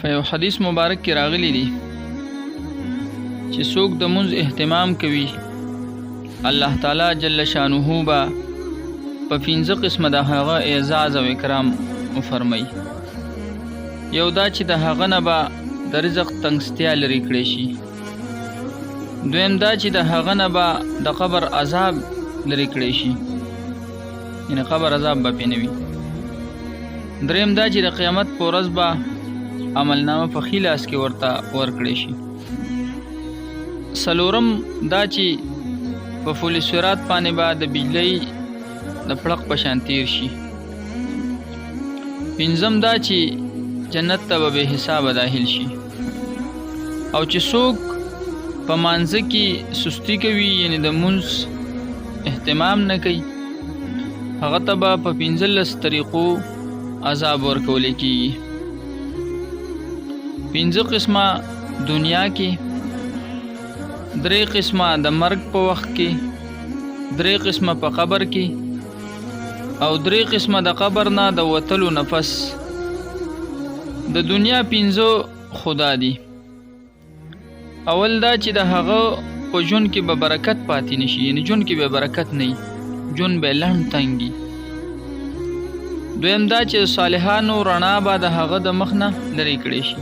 په یو حدیث مبارک کې راغلی دی چې څوک د منځ اهتمام کوي الله تعالی جل شانه با په 15 قسمه د هغه اعزاز او اکرام وفرمایي. یو دا چې د هغه نه به د رزق تنګستیا لرې کړی شي. دویم دا چې د هغه نه به د قبر عذاب لرې کړی شي، یعنی قبر عذاب به پې نه وي. دریم دا چې د قیامت په ورځ به عملنامه په ښي لاس کې ورته ورکړی شي. څلورم دا چې په فول صراط باندې به د بجلۍ د پړق په شان تیر شي. پنځم دا چې جنت ته به بې حسابه داخل شي. او چې څوک په مانځه کې سستی کوي، یعنی د مونځ اهتمام نه کوي، هغه ته به په 15 طریقو عذاب ورکولی کېږي. 15 قسمه دنیا کې، 3 قسمه د مرګ په وخت کې، 3 قسمه په قبر کې، او 3 قسمه د قبر نه د وتلو نفس. د دنیا 15 خدا دي. اول دا چې د هغه په ژوند کې به برکت پاتې نشي، یعنی ژوند کې به برکت نه وي، ژوند به لنډ تنګي. دویم دا چې صالحانو رڼا به د هغه د مخ نه لرې کړی شي.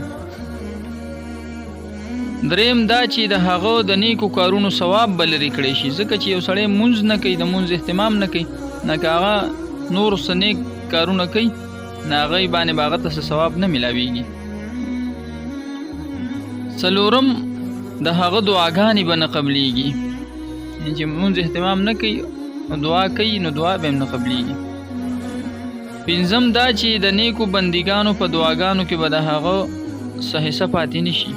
دریم دا چې د هغه د نیکو کارونو ثواب به لرې کړی شي، ځکه چې یو سړی مونځ نه کوي، د مونځ اهتمام نه کوي، نه که هغه نور څه نیک کارونه کوي، نه هغې باندې به هغه ته څه ثواب نه میلاویږي. څلورم د هغه دعاګانې به نه قبلیږي، یعنې چې مونځ اهتمام نه کوي نو دعا کوي، نو دعا به هم نه قبلیږي. پنځم دا چې د نیکو بندګانو په دعاګانو کې به د هغه څه حصه پاتې نه شي.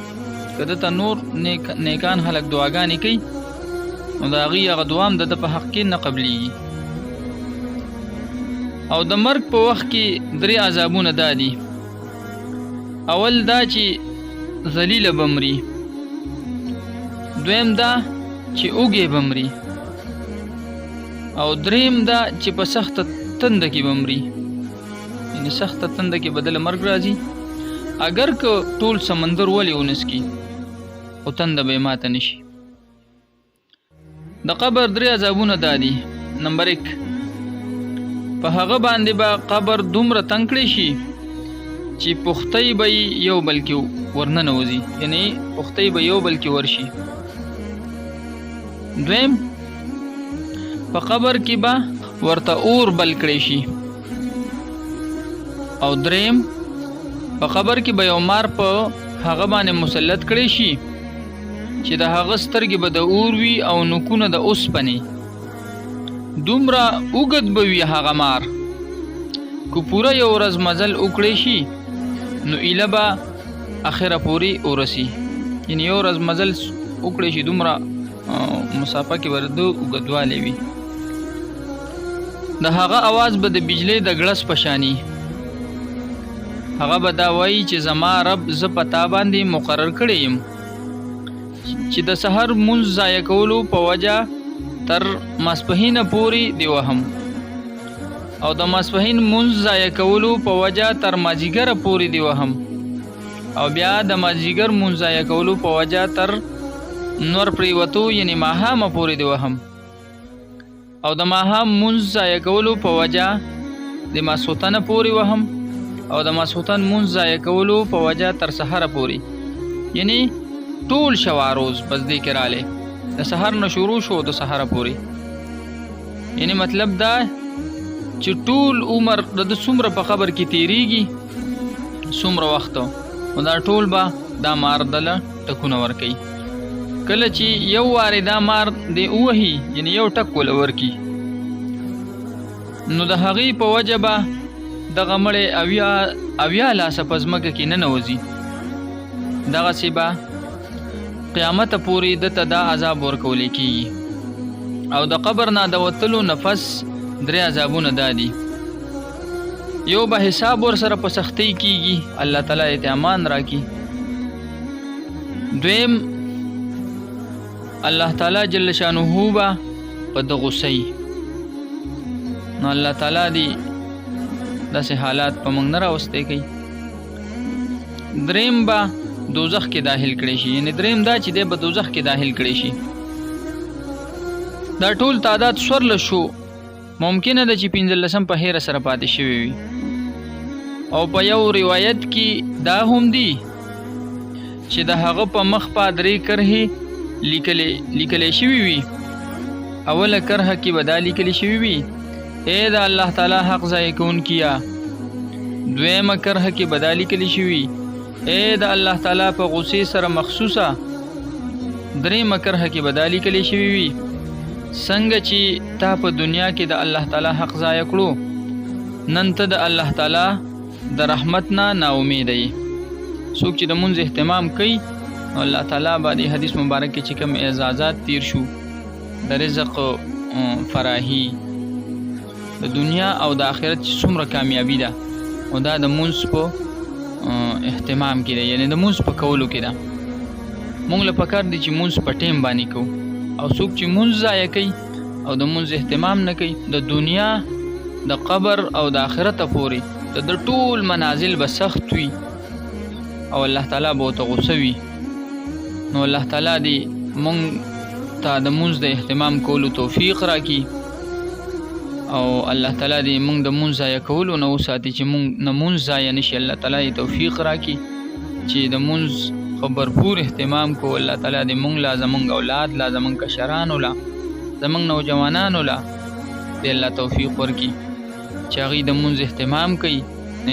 که دته نور نیکان خلک دعاګانې کوي نو د هغې هغه دعا هم د ده په حق کې نه قبلیږي. او د مرګ په وخت کې 3 عذابونه دا دي. اول دا چې ذلیله به مري. دویم دا چې اوږې به مري. او دریم دا چې په سخته تنده کې به مري، یعنې سخته تنده کې بدله مرګ راځي. اگر که ټول سمندر ولې ونسکي خو تنده به یې ماته نه شي. د قبر 3 عذابونه دا دي. نمبر 1، په هغه باندې به قبر دومره تنګ کړی شي چې پختۍ به یو بل کې ورننوځي، یعنې پختۍ به یو بل کې ورشي. دویم، په قبر کې به ورته اور بل کړی شي. او دریم، په قبر کې به یو مار په هغه باندې مسلط کړی شي چې د هغه سترګې به د اور وي او نوکونه د اوسپنې. دومره اوږد به وي هغه مار، که پوره یو ورځ مزل وکړی شي نو ایله به اخره پورې ورسي، یعنې یو ورځ مزل وکړی شي دومره مسافه کې به د اوږدوالی وي. د هغه اواز به د بجلۍ د ګړس په شاني. هغه به دا وایي چې زما رب زه په تا باندې مقرر کړی یم چې د سحر مونځ ضایع کولو په وجه تر ماسپښینه پورې دی وهم، او د ماسپښین مونځ ضایع کولو په وجه تر مازدیګره پورې دی وهم، او بیا د مازدیګر مونځ ضایع کولو په وجه تر نور پریوتو یعنې ماښامه پورې دی وهم، او د ماښام مونځ ضایع کولو په وجه د ماسخوتنه پورې وهم، او د ماسخوتن مونځ ضایع کولو په وجه تر سحره پورې، یعنې ټول شوا روز بس دې کې رالی، د سحر نه شروع شو د سحره پورې. یعنې مطلب دا چې ټول عمر د ده څومره په قبر کې تیریږي، څومره وخت، نو دا ټول به دا مار دله ټکونه ورکوي. کله چې یو وارې دا مار دی ووهي، یعنې یو ټک وله ورکي، نو د هغې په وجه به دغه مړی اویا لاسه په ځمکه کې ننوځي. دغسې به قیامت پورې دته دا عذاب ورکولی کېږي. او د قبر نه د وتلو نفس 3 عذابونه دا دي. یو به حساب ورسره په سختۍ کېږي، الله تعالی یې امان راکړي. دویم، الله تعالی جل شانه به په ده غصه. نو الله تعالی دې داسې حالات په موږ نه راوستی کوي. دریم به دوزخ کې داخل کړي شي، یعنی دریم دا چې دی به دوزخ کې داخل کړي شي. دا ټول تعداد څوارلس شو. ممکنه ده چې 15 په هیره سره پاتې شوی وي. او په یو روایت کې دا هم دی چې د هغه په مخ په 3 کرهې لیکلې شوي وي. اوله کرهه کې به دا لیکلې شوي وي ای د الله تعالی حق ضایع کوونکیه. دویمه کرهه کې به دا لیکلې شوي ای د الله تعالی په غصې سره مخصوصه. دریمه کرهه کې به دا لیکلې شوي وي څنګه چې تا په دنیا کې د الله تعالی حق ضایع کړو، نن ته د الله تعالی د رحمت نه ناامید یې. څوک چې د مونځ اهتمام کوي نو الله تعالی به د حدیث مبارک کې چې کوم اعزازات تیر شو د رزق فراهي د دنیا او د آخرت چې څومره کامیابی ده او دا د مونځ په اهتمام کې ده، یعنی د مونځ په کولو کې ده. مونږ له پکار دي چې مونځ په ټیم باندې کوو. او څوک چې مونځ ضایع کوي او د مونځ اهتمام نه کوي د دنیا د قبر او د آخرت پورې د ټول منازل به سخت وي او الله تعالی به ورته غصه وي. نو الله تعالی دې مونږ ته د مونځ د اهتمام کولو توفیق راکړي او الله تعالی دې مونږ د مونځ ضایع کولو نه وساتي چې مونږ نه مونځ ضایع نشي. الله تعالی دې توفیق راکړي چې د مونځ خو برپور اهتمام کو. الله تعالی دې مونږ لا زمونږ اولاد لا زمونږ کشرانو لا زمونږ نوجوانانو لا دې الله توفیق ورکړي چې هغوی د مونځ اهتمام کوي.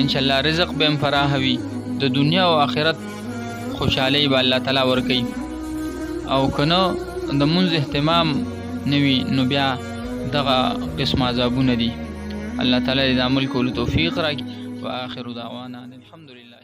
انشاءالله رزق به هم فراخ وي، د دنیا او آخرت خوشحالۍ به الله تعالی ورکوي. او که نه د مونځ اهتمام نه وي نو بیا دغه قسم عذابونه دي. الله تعالی دې د عمل کولو توفیق راکړي. واخر دعوانا الحمدلله.